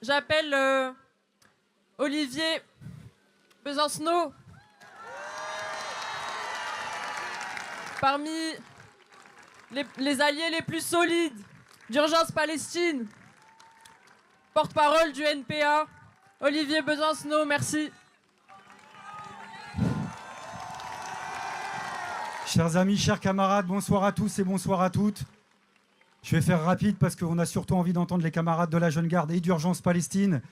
J'appelle Olivier Besancenot. Parmi les alliés les plus solides d'Urgence Palestine, porte-parole du NPA, Olivier Besancenot, merci. Chers amis, chers camarades, bonsoir à tous et bonsoir à toutes. Je vais faire rapide parce qu'on a surtout envie d'entendre les camarades de la Jeune Garde et d'Urgence Palestine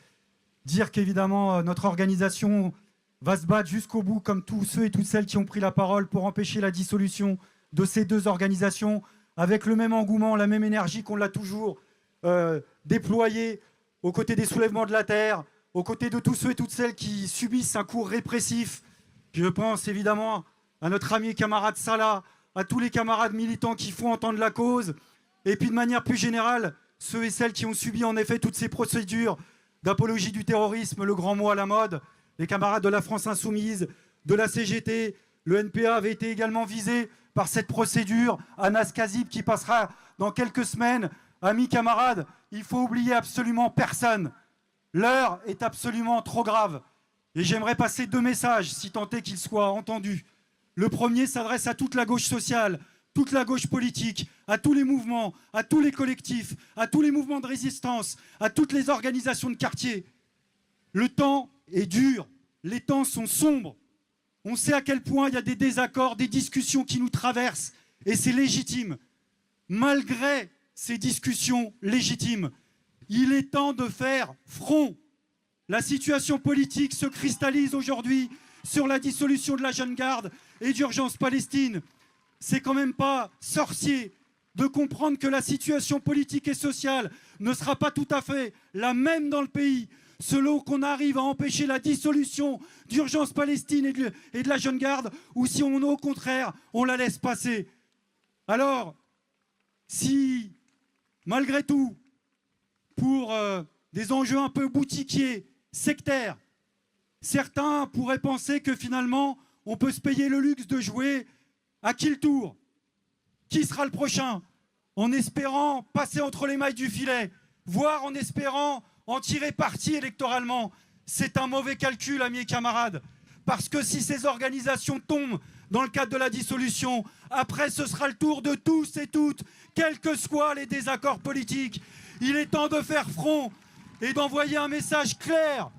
dire qu'évidemment notre organisation va se battre jusqu'au bout comme tous ceux et toutes celles qui ont pris la parole pour empêcher la dissolution de ces deux organisations avec le même engouement, la même énergie qu'on l'a toujours déployée aux côtés des soulèvements de la terre, aux côtés de tous ceux et toutes celles qui subissent un cours répressif. Je pense évidemment à notre ami et camarade Salah, à tous les camarades militants qui font entendre la cause, et puis de manière plus générale, ceux et celles qui ont subi en effet toutes ces procédures d'apologie du terrorisme, le grand mot à la mode, les camarades de la France Insoumise, de la CGT, le NPA avait été également visé par cette procédure, Anas Kazib qui passera dans quelques semaines. Amis camarades, il faut oublier absolument personne. L'heure est absolument trop grave. Et j'aimerais passer deux messages, si tant est qu'ils soient entendus. Le premier s'adresse à toute la gauche sociale, toute la gauche politique, à tous les mouvements, à tous les collectifs, à tous les mouvements de résistance, à toutes les organisations de quartier. Le temps est dur, les temps sont sombres. On sait à quel point il y a des désaccords, des discussions qui nous traversent, et c'est légitime. Malgré ces discussions légitimes, il est temps de faire front. La situation politique se cristallise aujourd'hui sur la dissolution de la Jeune Garde et d'Urgence Palestine. C'est quand même pas sorcier de comprendre que la situation politique et sociale ne sera pas tout à fait la même dans le pays selon qu'on arrive à empêcher la dissolution d'Urgence Palestine et de la Jeune Garde, ou si on, au contraire, on la laisse passer. Alors, si, malgré tout, pour des enjeux un peu boutiquiers, sectaires, certains pourraient penser que finalement, on peut se payer le luxe de jouer à qui le tour, qui sera le prochain, en espérant passer entre les mailles du filet, voire en espérant en tirer parti électoralement. C'est un mauvais calcul, amis et camarades, parce que si ces organisations tombent dans le cadre de la dissolution, après ce sera le tour de tous et toutes, quels que soient les désaccords politiques. Il est temps de faire front et d'envoyer un message clair.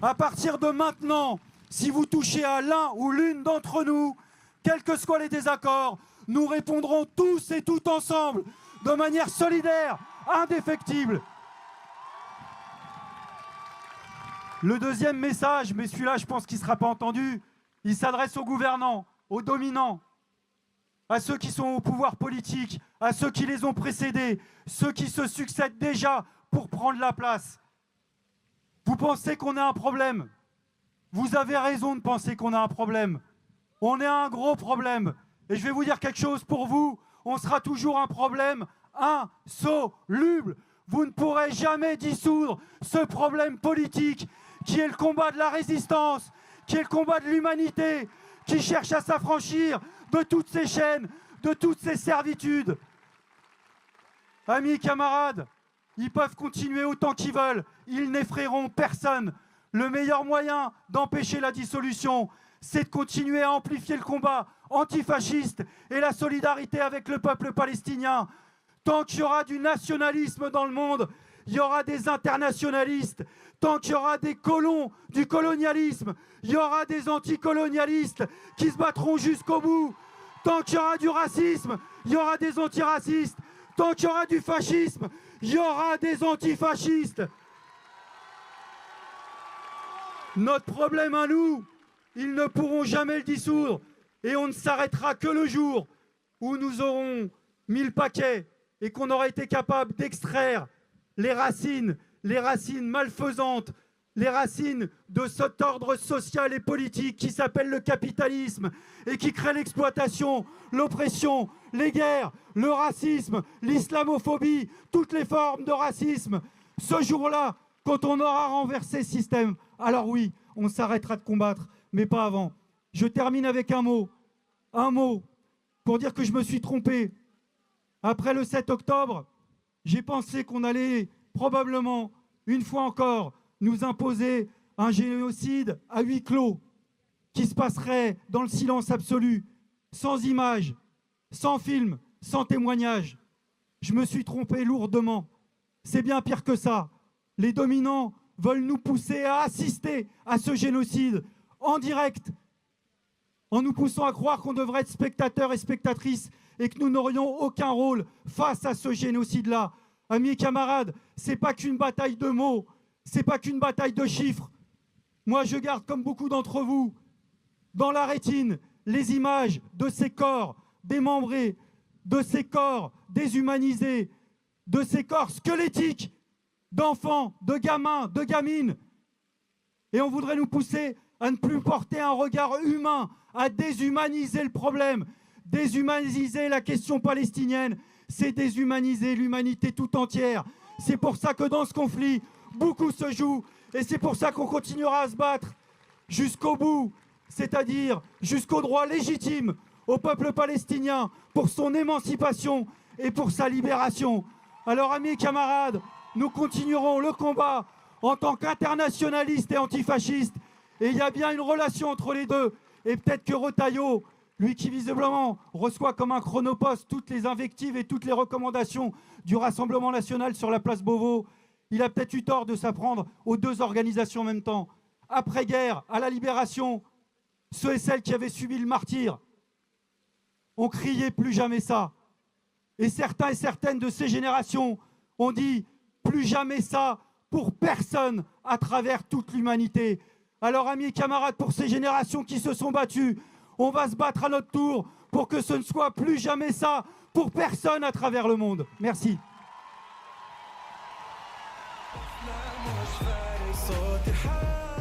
À partir de maintenant, si vous touchez à l'un ou l'une d'entre nous, quels que soient les désaccords, nous répondrons tous et toutes ensemble, de manière solidaire, indéfectible. Le deuxième message, mais celui-là, je pense qu'il ne sera pas entendu, il s'adresse aux gouvernants, aux dominants, à ceux qui sont au pouvoir politique, à ceux qui les ont précédés, ceux qui se succèdent déjà pour prendre la place. Vous pensez qu'on a un problème? Vous avez raison de penser qu'on a un problème. On a un gros problème. Et je vais vous dire quelque chose pour vous, on sera toujours un problème insoluble. Vous ne pourrez jamais dissoudre ce problème politique qui est le combat de la résistance, qui est le combat de l'humanité, qui cherche à s'affranchir de toutes ces chaînes, de toutes ces servitudes. Amis et camarades, ils peuvent continuer autant qu'ils veulent, ils n'effraieront personne. Le meilleur moyen d'empêcher la dissolution, c'est de continuer à amplifier le combat antifasciste et la solidarité avec le peuple palestinien. Tant qu'il y aura du nationalisme dans le monde, il y aura des internationalistes. Tant qu'il y aura des colons du colonialisme, il y aura des anticolonialistes qui se battront jusqu'au bout. Tant qu'il y aura du racisme, il y aura des antiracistes. Tant qu'il y aura du fascisme, il y aura des antifascistes. Notre problème à nous, ils ne pourront jamais le dissoudre. Et on ne s'arrêtera que le jour où nous aurons mis le paquet et qu'on aura été capable d'extraire les racines malfaisantes, les racines de cet ordre social et politique qui s'appelle le capitalisme et qui crée l'exploitation, l'oppression, les guerres, le racisme, l'islamophobie, toutes les formes de racisme. Ce jour-là, quand on aura renversé ce système, alors oui, on s'arrêtera de combattre, mais pas avant. Je termine avec un mot pour dire que je me suis trompé. Après le 7 octobre, j'ai pensé qu'on allait probablement une fois encore, nous imposer un génocide à huis clos qui se passerait dans le silence absolu, sans images, sans film, sans témoignage. Je me suis trompé lourdement. C'est bien pire que ça. Les dominants veulent nous pousser à assister à ce génocide en direct, en nous poussant à croire qu'on devrait être spectateurs et spectatrices et que nous n'aurions aucun rôle face à ce génocide-là. Amis et camarades, c'est pas qu'une bataille de mots, c'est pas qu'une bataille de chiffres. Moi, je garde, comme beaucoup d'entre vous, dans la rétine, les images de ces corps démembrés, de ces corps déshumanisés, de ces corps squelettiques d'enfants, de gamins, de gamines. Et on voudrait nous pousser à ne plus porter un regard humain, à déshumaniser le problème. Déshumaniser la question palestinienne, c'est déshumaniser l'humanité tout entière. C'est pour ça que dans ce conflit, beaucoup se joue. Et c'est pour ça qu'on continuera à se battre jusqu'au bout, c'est-à-dire jusqu'au droit légitime au peuple palestinien pour son émancipation et pour sa libération. Alors, amis et camarades, nous continuerons le combat en tant qu'internationalistes et antifascistes. Et il y a bien une relation entre les deux. Et peut-être que Retailleau, lui qui visiblement reçoit comme un chronopost toutes les invectives et toutes les recommandations du Rassemblement national sur la place Beauvau, il a peut-être eu tort de s'apprendre aux deux organisations en même temps. Après-guerre, à la libération, ceux et celles qui avaient subi le martyre ont crié plus jamais ça. Et certains et certaines de ces générations ont dit plus jamais ça pour personne à travers toute l'humanité. Alors, amis et camarades, pour ces générations qui se sont battues, on va se battre à notre tour pour que ce ne soit plus jamais ça pour personne à travers le monde. Merci. صوتي حار